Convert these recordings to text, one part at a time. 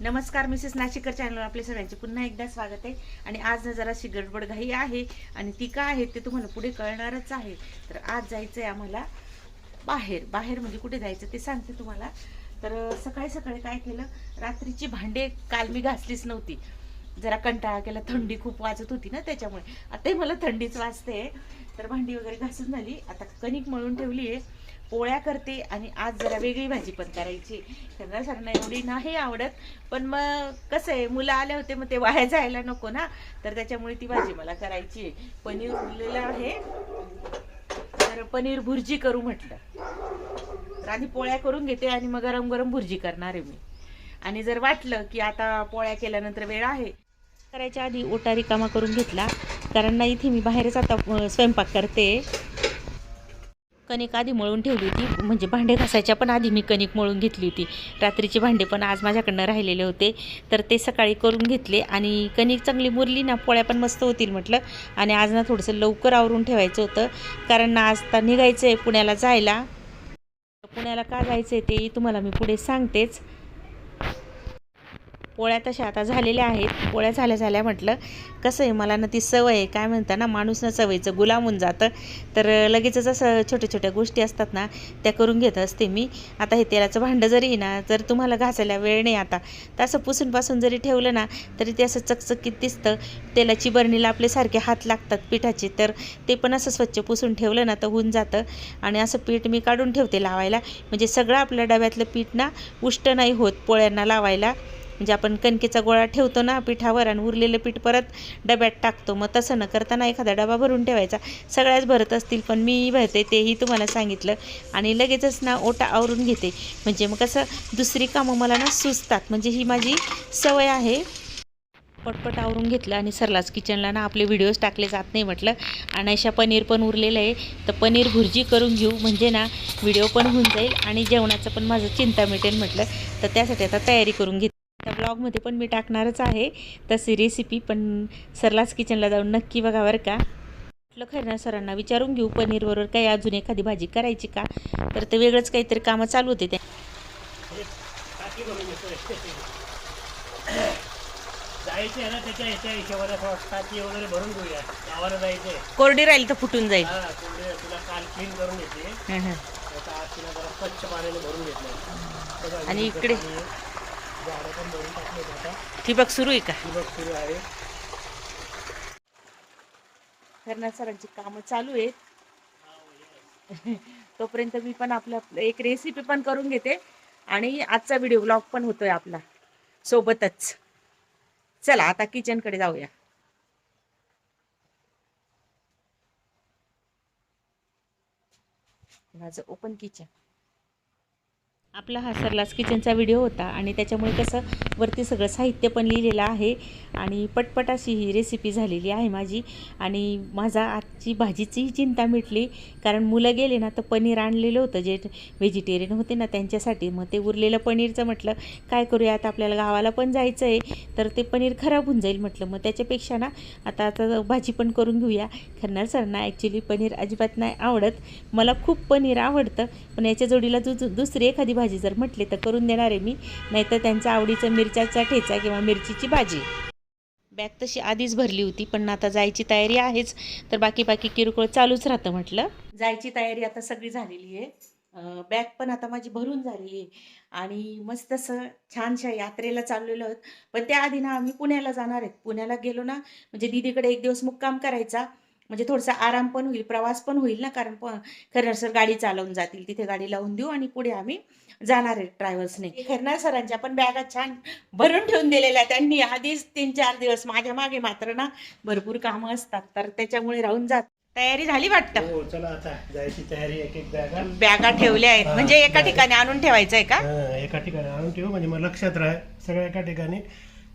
नमस्कार मिसेस नाशिकर चॅनलवर आपले सगळ्यांचे पुन्हा एकदा स्वागत आहे। आणि आज जराशी गडबड घाई आहे आणि ती का आहे ते तुम्हाला पुढे कळणारच आहे। तर आज जायचं आहे आम्हाला बाहेर म्हणजे कुठे जायचं ते सांगते तुम्हाला। तर सकाळी सकाळी काय केलं, रात्रीची भांडे काल मी घासलीच नव्हती, जरा कंटाळा केला, थंडी खूप वाजत होती ना त्याच्यामुळे। आताही मला थंडीच वाजते, तर भांडी वगैरे घासून झाली, आता कणिक मळून ठेवली आहे, पोळ्या करते आणि आज जरा वेगळी भाजी पण करायची। त्यांना सरांना एवढी नाही आवडत, पण मग कसं आहे मुलं आले होते मग ते वाया जायला नको ना, तर त्याच्यामुळे ती भाजी मला करायची आहे। पनीर उरलेलं आहे, तर पनीर भुर्जी करू म्हटलं। तर आधी पोळ्या करून घेते आणि मग गरम गरम भुर्जी करणार आहे मी। आणि जर वाटलं की आता पोळ्या केल्यानंतर वेळ आहे करायच्या आधी ओटा रिकामा करून घेतला, कारण ना इथे मी बाहेरच आता स्वयंपाक करते। कणिक आधी मळून ठेवली होती, म्हणजे भांडे घासायच्या पण आधी मी कणिक मळून घेतली होती। रात्रीचे भांडे पण आज माझ्याकडनं राहिलेले होते, तर ते सकाळी करून घेतले आणि कणिक चांगली मुरली ना पोळ्या पण मस्त होतील म्हटलं। आणि आज ना थोडंसं लवकर आवरून ठेवायचं होतं, कारण ना आज तर निघायचं आहे पुण्याला जायला। पुण्याला का जायचं आहे ते तुम्हाला मी पुढे सांगतेच। पोळ्या तशा आता झालेल्या आहेत, पोळ्या झाल्या म्हटलं। कसं आहे मला ना ती सवय आहे, काय म्हणता ना माणूस ना सवयीचं गुलाम होऊन जातं, तर लगेचच असं छोट्या छोट्या गोष्टी असतात ना त्या करून घेत असते मी। आता हे तेलाचं भांडं जरी ना जर तुम्हाला घासायला वेळ नाही आता, तर असं पुसून जरी ठेवलं ना तरी ते असं चकचकीत दिसतं। तेलाची बरणीला आपले सारखे हात लागतात पिठाचे, तर ते पण असं स्वच्छ पुसून ठेवलं ना तर होऊन जातं। आणि असं पीठ मी काढून ठेवते लावायला, म्हणजे सगळं आपल्या डब्यातलं पीठ ना उष्ट नाही होत पोळ्यांना लावायला। म्हणजे आपण कणकेचा गोळा ठेवतो ना पिठावर आणि उरलेलं पीठ परत डब्यात टाकतो, मग तसं न करताना एखादा डबा भरून ठेवायचा। सगळ्याच भरत असतील पण मी भरते तेही तुम्हाला सांगितलं। आणि लगेचच ना ओटा आवरून घेते, म्हणजे मग कसं दुसरी कामं मला ना सुचतात, म्हणजे ही माझी सवय आहे। पटपट आवरून घेतलं आणि सरलाच किचनला ना आपले व्हिडिओज टाकले जात नाही म्हटलं। अनायशा पनीर पण उरलेलं आहे, तर पनीर भुर्जी करून घेऊ, म्हणजे ना व्हिडिओ पण होऊन जाईल आणि जेवणाचं पण माझं चिंता मिटेल म्हटलं। तर त्यासाठी आता तयारी करून घेतली। त्या ब्लॉगमध्ये पण मी टाकणारच आहे तशी रेसिपी, पण सरलाच किचनला जाऊन नक्की बघा बरं का। म्हटलं खैरनार सरांना विचारून घेऊ पनीरबरोबर काही अजून एखादी भाजी करायची का, तर ते वेगळंच काहीतरी कामं चालू होते त्या। जायचं आहे ना त्याच्या हिशोबाने टाकी वगैरे भरून घेऊया, गावाला जायचंय। कोरडी राहील तर फुटून जाईल। तुला काल क्लीन करून घेतली, आता आज तिला जरा स्वच्छ पाण्याने भरून घेतलं। आणि इकडे झाडं पण भरून टाकले आता। ठिबक सुरू आहे का? ठिबक सुरू आहे। खैरनार सरांची कामं चालू आहेत, तोपर्यंत मी पण आपलं एक रेसिपी पण करून घेते आणि आजचा व्हिडिओ ब्लॉग पण होतोय आपला सोबतच। चला आता किचनकडे जाऊया। माझं ओपन किचन आपला हा सरलास किचनचा व्हिडिओ होता, आणि त्याच्यामुळे कसं वरती सगळं साहित्य पण लिहिलेलं आहे आणि पटपट अशी ही रेसिपी झालेली आहे माझी। आणि माझा आजची भाजीचीही चिंता मिटली, कारण मुलं गेले ना तर पनीर आणलेलं होतं, जे व्हेजिटेरियन होते ना त्यांच्यासाठी। मग ते उरलेलं पनीरचं म्हटलं काय करूया, आता आपल्याला गावाला पण जायचं आहे, तर ते पनीर खराब होऊन जाईल म्हटलं, मग त्याच्यापेक्षा ना आता भाजी पण करून घेऊया। खैरनार सरांना ॲक्च्युली पनीर अजिबात नाही आवडत, मला खूप पनीर आवडतं, पण याच्या जोडीला दुसरी एखादी भाजी जर म्हटले तर करून देणार आहे मी, नाहीतर त्यांच्या आवडीचं मिरच्याचा ठेचा किंवा मिरचीची भाजी। बॅग तशी आधीच भरली होती, पण आता जायची तयारी आहेच, तर बाकी किरकोळ चालूच राहतं म्हटलं। जायची तयारी आता सगळी झालेली आहे, बॅग पण आता माझी भरून झाली आहे आणि मस्त असं छानशा यात्रेला चाललेलो आहोत। पण त्याआधी ना आम्ही पुण्याला जाणार आहेत। पुण्याला गेलो ना म्हणजे दीदीकडे एक दिवस मुक्काम करायचा, म्हणजे थोडासा आराम पण होईल, प्रवास पण होईल ना, कारण खैरनार सर गाडी चालवून जातील, तिथे गाडी लावून देऊ आणि पुढे आम्ही जाणार आहे ट्रॅव्हल्सने। खैरनार सरांच्या पण बॅगा छान भरून ठेवून दिलेल्या त्यांनी आधीच 3-4 दिवस। माझ्या मागे मात्र ना भरपूर कामं असतात, तर त्याच्यामुळे राहून जात। तयारी झाली वाटतं? हो चला आता जायची तयारी। एक बॅगा ठेवल्या आहेत, म्हणजे एका ठिकाणी आणून ठेवायचं आहे का? एका ठिकाणी आणून ठेवू, म्हणजे मग लक्षात राह सगळं एका ठिकाणी,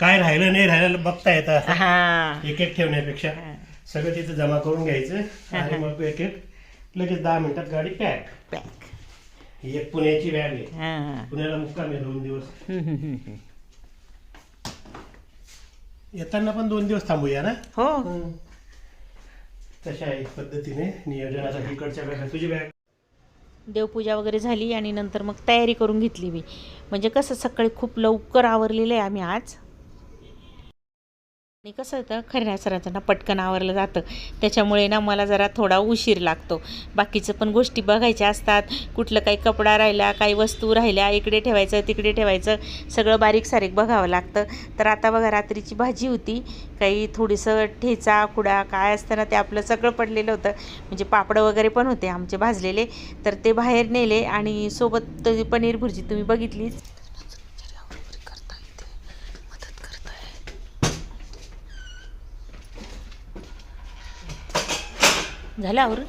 काय राहिलं नाही राहिलं बघता येतं। एक ठेवण्यापेक्षा सगळं तिथं जमा करून घ्यायचं आणि मग एक लगेच 10 मिनिटात गाडी पॅक। ही एक पुण्याची बॅग आहे, पुण्याला मुक्काम आहे 2 दिवस। येताना पण 2 दिवस थांबूया ना? हो तशा आहे पद्धतीने नियोजन। आता इकडच्या बॅग, तुझी बॅग देवपूजा वगैरे झाली आणि नंतर मग तयारी करून घेतली मी. म्हणजे कसं सकाळी खूप लवकर आवरलेलं आहे आम्ही आज. आणि कसं होतं खऱ्या सरांचं ना पटकन आवरलं जातं, त्याच्यामुळे ना मला जरा थोडा उशीर लागतो. बाकीचं पण गोष्टी बघायच्या असतात, कुठलं काही कपडा राहिला, काही वस्तू राहिल्या, इकडे ठेवायचं तिकडे ठेवायचं, सगळं बारीक सारीक बघावं लागतं. तर आता बघा रात्रीची भाजी होती, काही थोडंसं ठेचा कुडा काय असतं ना ते आपलं सगळं पडलेलं होतं. म्हणजे पापड वगैरे पण होते आमचे भाजलेले, तर ते बाहेर नेले आणि सोबत पनीर भुर्जी तुम्ही बघितलीच. झालं आवरून.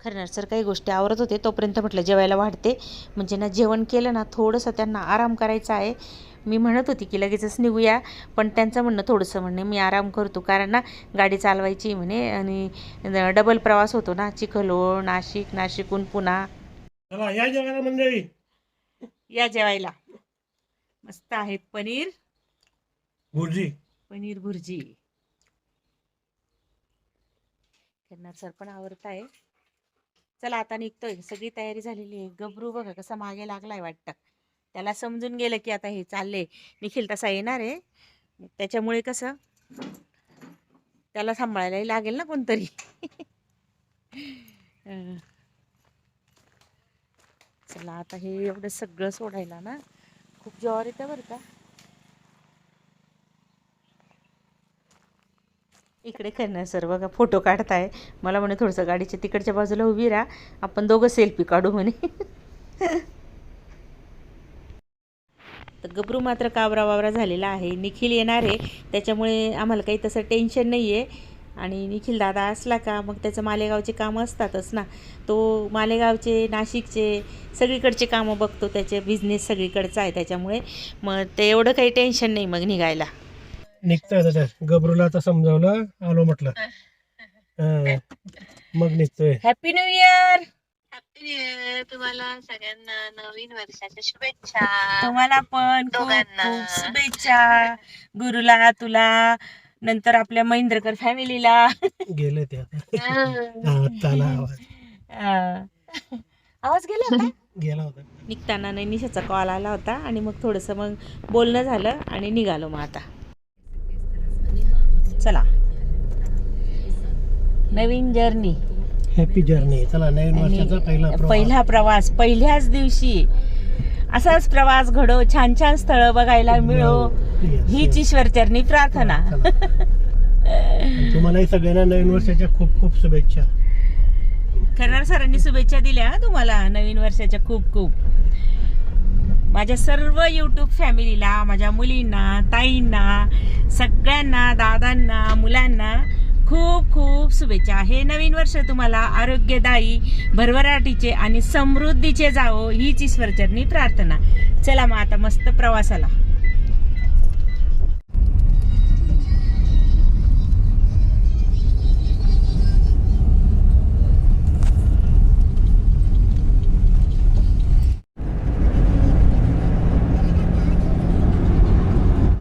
खरं सर काही गोष्टी आवरत होते तोपर्यंत म्हटलं जेवायला वाढते, म्हणजे ना जेवण केलं ना थोडंसं त्यांना आराम करायचा आहे. मी म्हणत होती की लगेचच निघूया, पण त्यांचं म्हणणं थोडंसं म्हणणे मी आराम करतो, कारण ना गाडी चालवायची म्हणे आणि डबल प्रवास होतो ना, चिखलोड नाशिक, नाशिकहून पुन्हा. चला या जेवायला मंडळी, या जेवायला. मस्त आहे पनीर भुर्जी. त्यांना सर पण आवडत आहे. चला आता निघतोय, सगळी तयारी झालेली आहे. गबरू बघा कसा मागे लागलाय वाटतं, त्याला समजून गेलं की आता हे चालले. निखिल तसा येणार आहे, त्याच्यामुळे कसं त्याला सांभाळायलाही लागेल ना कोणतरी. चला आता हे एवढं सगळं सोडायला ना खूप जीवावर येतं बरं का. इकडे करणार सर बघा फोटो काढताय, मला म्हणे थोडंसं गाडीच्या तिकडच्या बाजूला उभी राहा, आपण दोघं सेल्फी काढू म्हणे. तर गबरू मात्र काबरा वावरा झालेला आहे. निखिल येणार आहे, त्याच्यामुळे आम्हाला काही तसं टेन्शन नाही आहे. आणि निखिल दादा असला का मग त्याचं मालेगावचे कामं असतातच ना, तो मालेगावचे नाशिकचे सगळीकडचे कामं बघतो, त्याचे बिझनेस सगळीकडचा आहे, त्याच्यामुळे मग ते एवढं काही टेन्शन नाही मग निघायला. निघतोय आता, गबरूला आता समजावलं आलो म्हटलं, मग निघतोय. Happy new year. तुम्हाला सगळ्यांना नवीन वर्षाच्या शुभेच्छा. तुम्हाला पण खूप खूप शुभेच्छा. गुरुला, तुला, नंतर आपल्या महेंद्रकर फॅमिलीला. गेले ते आता आवाज गेला होता. गेला होता. निघताना नैनिशाचा कॉल आला होता आणि मग थोडंसं मग बोलणं झालं आणि निघालो. मग आता चला नवीन जर्नी, हॅपी जर्नी. चला नवीन वर्षाचा पहिला प्रवास, पहिल्याच दिवशी असाच प्रवास घडो, छान छान स्थळं बघायला मिळो, हीच ईश्वरचरणी प्रार्थना. तुम्हालाही सगळ्यांना नवीन वर्षाच्या खूप खूप शुभेच्छा. खरं सरांनी शुभेच्छा दिल्या तुम्हाला नवीन वर्षाच्या खूप खूप. माझ्या सर्व यूट्यूब फॅमिलीला, माझ्या मुलींना, ताईंना, सगळ्यांना, दादांना, मुलांना खूप खूप शुभेच्छा. हे नवीन वर्ष तुम्हाला आरोग्यदायी, भरभराटीचे आणि समृद्धीचे जावो, हीच ईश्वरचरणी प्रार्थना. चला मग आता मस्त प्रवासाला.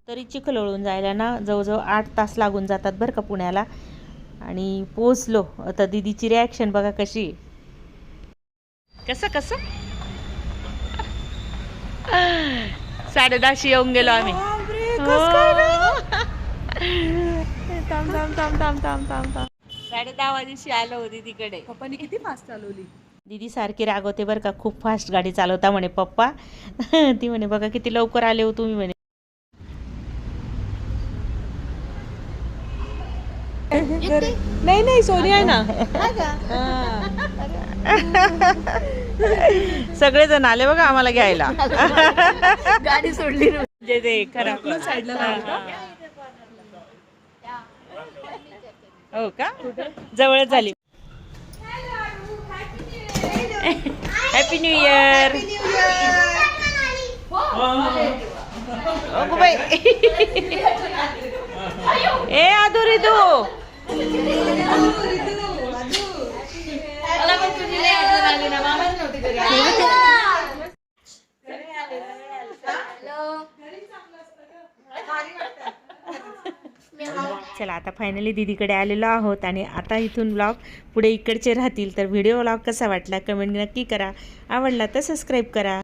तरी चिखलोळून जायला ना जवळजवळ 8 तास लागून जातात बरं का पुण्याला. आणि पोचलो. आता दीदीची रिॲक्शन बघा कशी. कसं 10:30 येऊन गेलो आम्ही. थांब 10:30 वाजेशी आलो होती तिकडे. पप्पानी किती फास्ट चालवली. दीदी सारखी रागवते बरं का, खूप फास्ट गाडी चालवता म्हणे पप्पा. ती म्हणे बघा किती लवकर आले हो तुम्ही म्हणे. नाही सोनिया आहे ना. सगळेजण आले बघा आम्हाला घ्यायला. गाडी सोडली जे ते खरं हो का, जवळच झाली. Happy new year. ए आधुरी तू. चला आता फायनली दीदीकडे आलेलो आहोत आणि आता इथून ब्लॉग पुढे इकडचे राहतील. तर व्हिडिओ ब्लॉग कसा वाटला कमेंट नक्की करा. आवडला तर सबस्क्राईब करा.